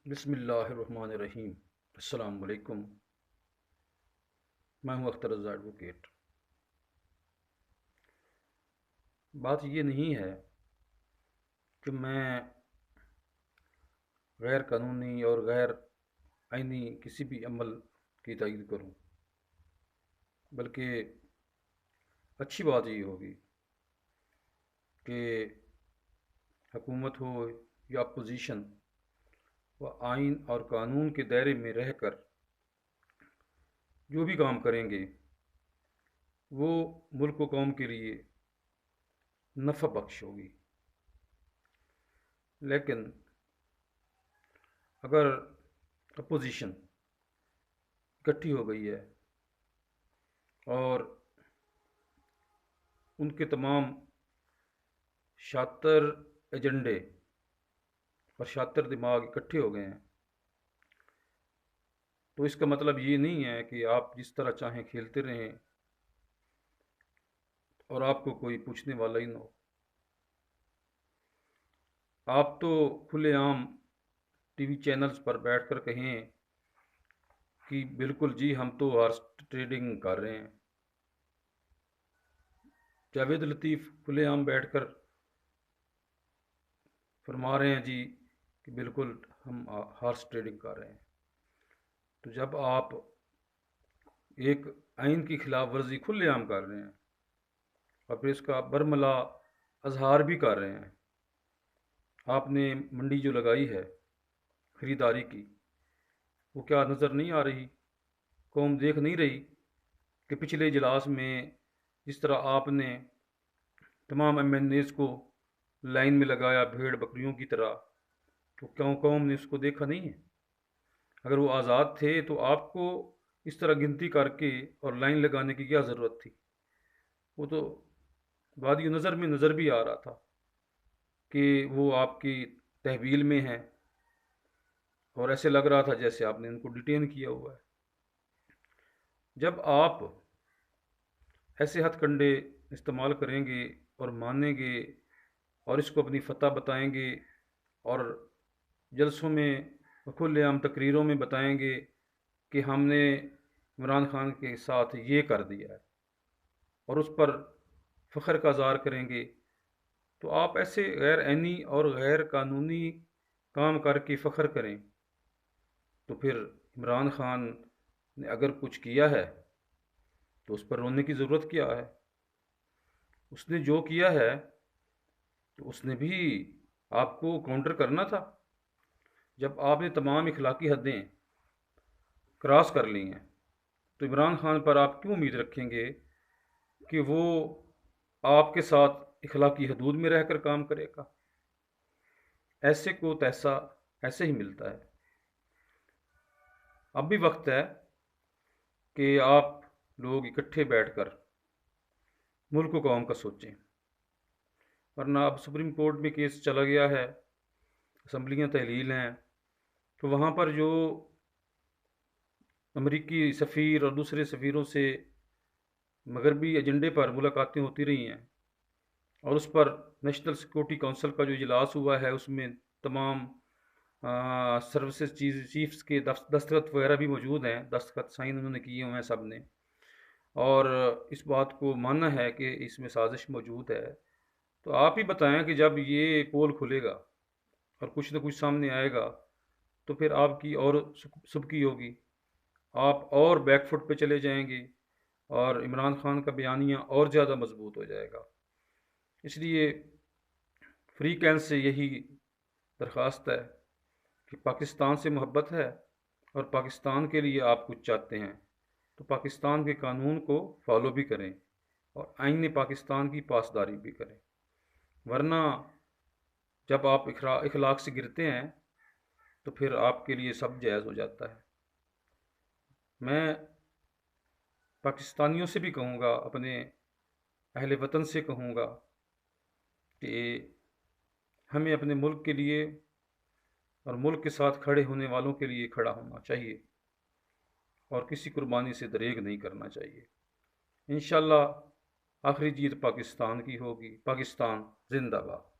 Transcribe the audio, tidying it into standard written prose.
بسم اللہ الرحمن الرحیم۔ السلام علیکم۔ میں ہوں اختر رضا ایڈوکیٹ۔ بات یہ نہیں ہے کہ میں غیر قانونی اور غیر آئینی کسی بھی عمل کی تائید کروں، بلکہ اچھی بات یہ ہوگی کہ حکومت ہو یا اپوزیشن، وہ آئین اور قانون کے دائرے میں رہ کر جو بھی کام کریں گے وہ ملک و قوم کے لیے نفع بخش ہوگی۔ لیکن اگر اپوزیشن اکٹھی ہو گئی ہے اور ان کے تمام شاطر ایجنڈے اور شاطر دماغ اکٹھے ہو گئے ہیں، تو اس کا مطلب یہ نہیں ہے کہ آپ جس طرح چاہیں کھیلتے رہیں اور آپ کو کوئی پوچھنے والا ہی نہ ہو۔ آپ تو کھلے عام ٹی وی چینلز پر بیٹھ کر کہیں کہ بالکل جی ہم تو ہارس ٹریڈنگ کر رہے ہیں۔ جاوید لطیف کھلے عام بیٹھ کر فرما رہے ہیں جی کہ بالکل ہم ہارس ٹریڈنگ کر رہے ہیں۔ تو جب آپ ایک آئین کی خلاف ورزی کھلے عام کر رہے ہیں اور پھر اس کا برملا اظہار بھی کر رہے ہیں، آپ نے منڈی جو لگائی ہے خریداری کی، وہ کیا نظر نہیں آ رہی؟ قوم دیکھ نہیں رہی کہ پچھلے اجلاس میں جس طرح آپ نے تمام ایم این ایز کو لائن میں لگایا بھیڑ بکریوں کی طرح، تو کیوں قوم نے اس کو دیکھا نہیں ہے؟ اگر وہ آزاد تھے تو آپ کو اس طرح گنتی کر کے اور لائن لگانے کی کیا ضرورت تھی؟ وہ تو وادی نظر میں نظر بھی آ رہا تھا کہ وہ آپ کی تحویل میں ہیں، اور ایسے لگ رہا تھا جیسے آپ نے ان کو ڈیٹین کیا ہوا ہے۔ جب آپ ایسے ہتھ کنڈے استعمال کریں گے اور مانیں گے اور اس کو اپنی فتح بتائیں گے اور جلسوں میں کھلے عام تقریروں میں بتائیں گے کہ ہم نے عمران خان کے ساتھ یہ کر دیا ہے اور اس پر فخر کا اظہار کریں گے، تو آپ ایسے غیر آئینی اور غیر قانونی کام کر کے فخر کریں تو پھر عمران خان نے اگر کچھ کیا ہے تو اس پر رونے کی ضرورت کیا ہے؟ اس نے جو کیا ہے تو اس نے بھی آپ کو کاؤنٹر کرنا تھا۔ جب آپ نے تمام اخلاقی حدیں کراس کر لی ہیں تو عمران خان پر آپ کیوں امید رکھیں گے کہ وہ آپ کے ساتھ اخلاقی حدود میں رہ کر کام کرے گا؟ ایسے کو تیسا ایسے ہی ملتا ہے۔ اب بھی وقت ہے کہ آپ لوگ اکٹھے بیٹھ کر ملک و قوم کا سوچیں، ورنہ اب سپریم کورٹ میں کیس چلا گیا ہے، اسمبلیاں تحلیل ہیں، تو وہاں پر جو امریکی سفیر اور دوسرے سفیروں سے مغربی ایجنڈے پر ملاقاتیں ہوتی رہی ہیں، اور اس پر نیشنل سیکورٹی کونسل کا جو اجلاس ہوا ہے اس میں تمام سروسز چیفز کے دستخط وغیرہ بھی موجود ہیں، دستخط سائن انہوں نے کیے ہوئے ہیں سب نے، اور اس بات کو ماننا ہے کہ اس میں سازش موجود ہے۔ تو آپ ہی بتائیں کہ جب یہ پول کھلے گا اور کچھ نہ کچھ سامنے آئے گا تو پھر آپ کی اور سبکی ہوگی، آپ اور بیک فٹ پہ چلے جائیں گے اور عمران خان کا بیانیہ اور زیادہ مضبوط ہو جائے گا۔ اس لیے فری کین سے یہی درخواست ہے کہ پاکستان سے محبت ہے اور پاکستان کے لیے آپ کچھ چاہتے ہیں تو پاکستان کے قانون کو فالو بھی کریں اور آئین پاکستان کی پاسداری بھی کریں، ورنہ جب آپ اخلاق سے گرتے ہیں تو پھر آپ کے لیے سب جائز ہو جاتا ہے۔ میں پاکستانیوں سے بھی کہوں گا، اپنے اہل وطن سے کہوں گا کہ ہمیں اپنے ملک کے لیے اور ملک کے ساتھ کھڑے ہونے والوں کے لیے کھڑا ہونا چاہیے اور کسی قربانی سے دریغ نہیں کرنا چاہیے۔ انشاءاللہ آخری جیت پاکستان کی ہوگی۔ پاکستان زندہ باد۔